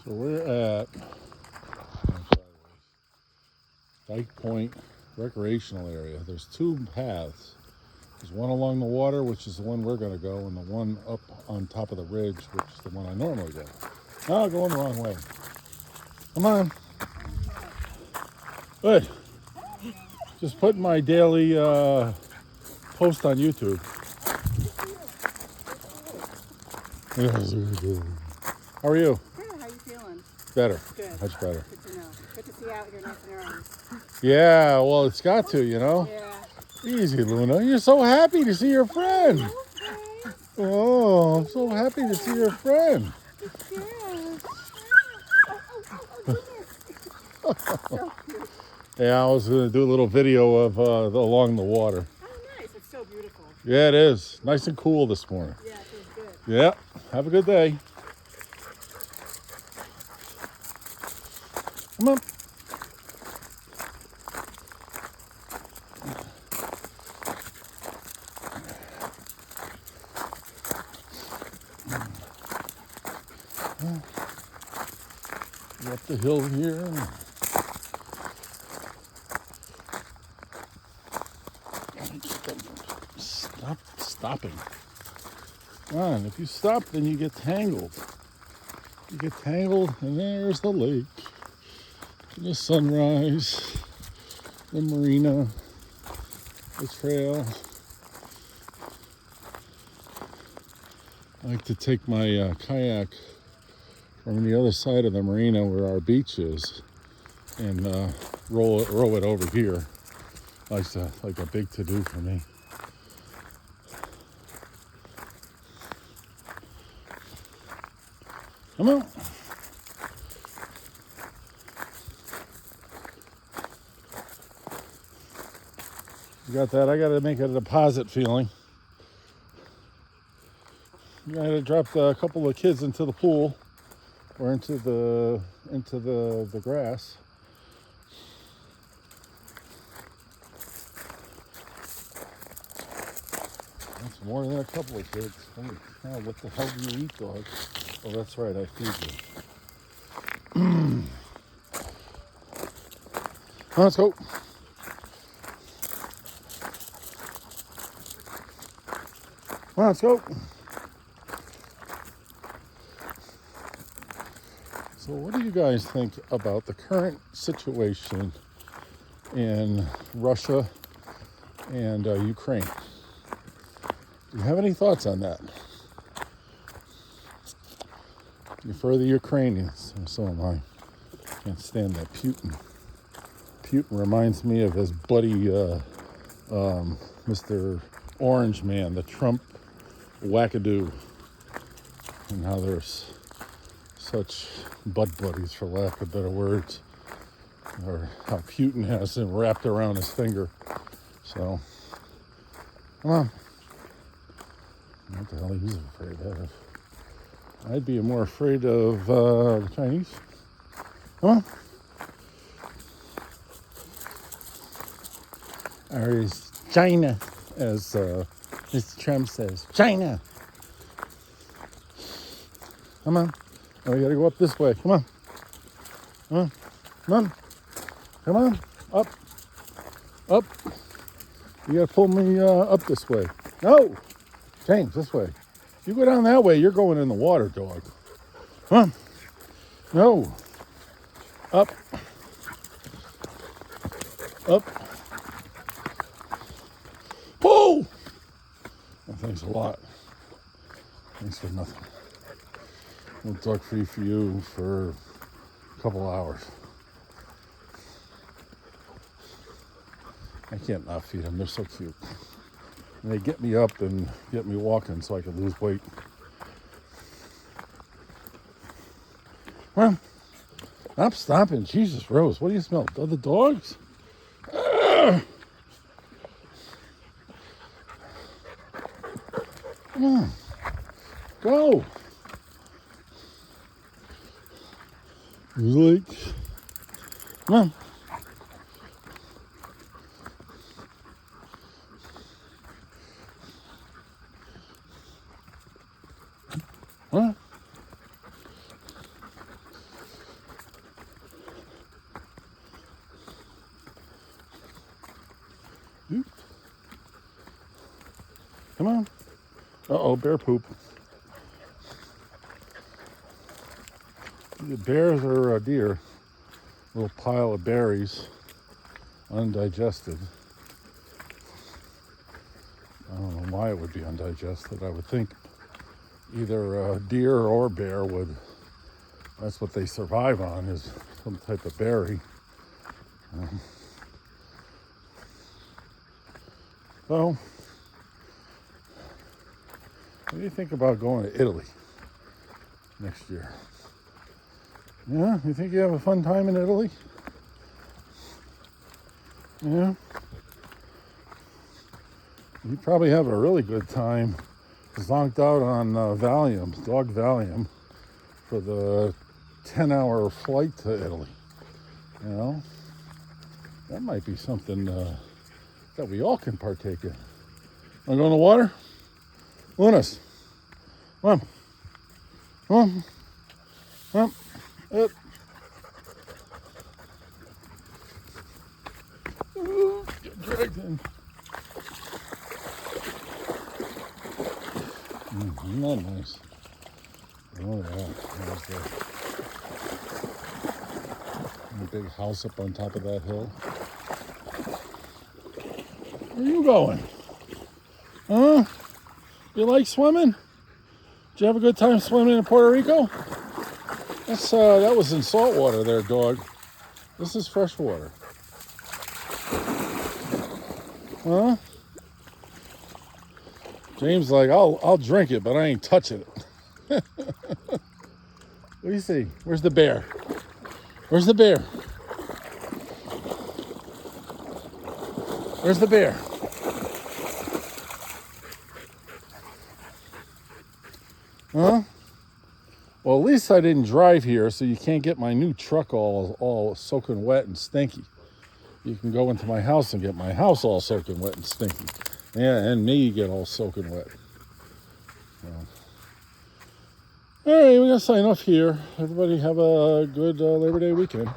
So we're at Dyke Point Recreational Area. There's two paths. There's one along the water, which is the one we're going to go, and the one up on top of the ridge, which is the one I normally go. Oh, going the wrong way. Come on. Good. Just putting my daily post on YouTube. How are you? Good. How you feeling? Better. Good. Much better. Good to know. Good to see you out here nice and early. Yeah, well, it's got to, you know. Yeah. Easy, Luna. You're so happy to see your friend. Oh, I'm so happy to see your friend. Yeah, I was going to do a little video of along the water. Oh, nice. It's so beautiful. Yeah, it is. Nice and cool this morning. Yeah, it feels good. Yeah. Have a good day. Come on. Go up the hill here. Stop stopping. Come on, if you stop, then you get tangled. You get tangled, and there's the lake, the sunrise, the marina, the trail. I like to take my kayak from the other side of the marina where our beach is and row it over here. Like a big to-do for me. Come on. You got that? I got to make a deposit feeling. I got to drop a couple of kids into the pool or into the grass. That's more than a couple of kids. Oh, what the hell do you eat, dog? Oh, that's right, I feed you. Let's go. Let's go. So what do you guys think about the current situation in Russia and Ukraine? Do you have any thoughts on that? You're for the Ukrainians, so am I. Can't stand that Putin. Putin reminds me of his buddy, Mr. Orange Man, the Trump wackadoo, and how there's such butt buddies, for lack of better words, or how Putin has him wrapped around his finger. So, come on. What the hell he's afraid of? I'd be more afraid of the Chinese. Come on. Or is China, as Mr. Trump says. China. Come on. Oh, we gotta go up this way. Come on. Come on. Come on. Come on. Up. Up. You gotta pull me up this way. No. James, this way. You go down that way, you're going in the water, dog. Come on. No. Up. Up. Pull! Well, thanks a lot. Thanks for nothing. We'll dog free for you for a couple hours. I can't not feed them. They're so cute. And they get me up and get me walking so I can lose weight. Well, stop stopping. Jesus, Rose, what do you smell? Other dogs? Come on. Go. Lake. Come on. Huh? bear poop. Either bears or deer. Little pile of berries, undigested. I don't know why it would be undigested. I would think either a deer or bear would, that's what they survive on, is some type of berry. So, what do you think about going to Italy next year? Yeah, you think you have a fun time in Italy? Yeah. You probably have a really good time zonked out on Valium, dog Valium, for the 10-hour flight to Italy. You know, that might be something that we all can partake in. Want to go in the water? Lunas, come on. Come on. Come on. Up. Ooh, get dragged in. Isn't that nice? Oh yeah, there's the big house up on top of that hill. Where are you going? Huh? You like swimming? Did you have a good time swimming in Puerto Rico? That was in salt water there, dog. This is fresh water. Huh? James like, I'll drink it, but I ain't touching it. What do you see? Where's the bear? Where's the bear? Where's the bear? Huh? Well, at least I didn't drive here, so you can't get my new truck all soaking wet and stinky. You can go into my house and get my house all soaking wet and stinky. Yeah, and me get all soaking wet. All right, we're going to sign off here. Everybody have a good Labor Day weekend.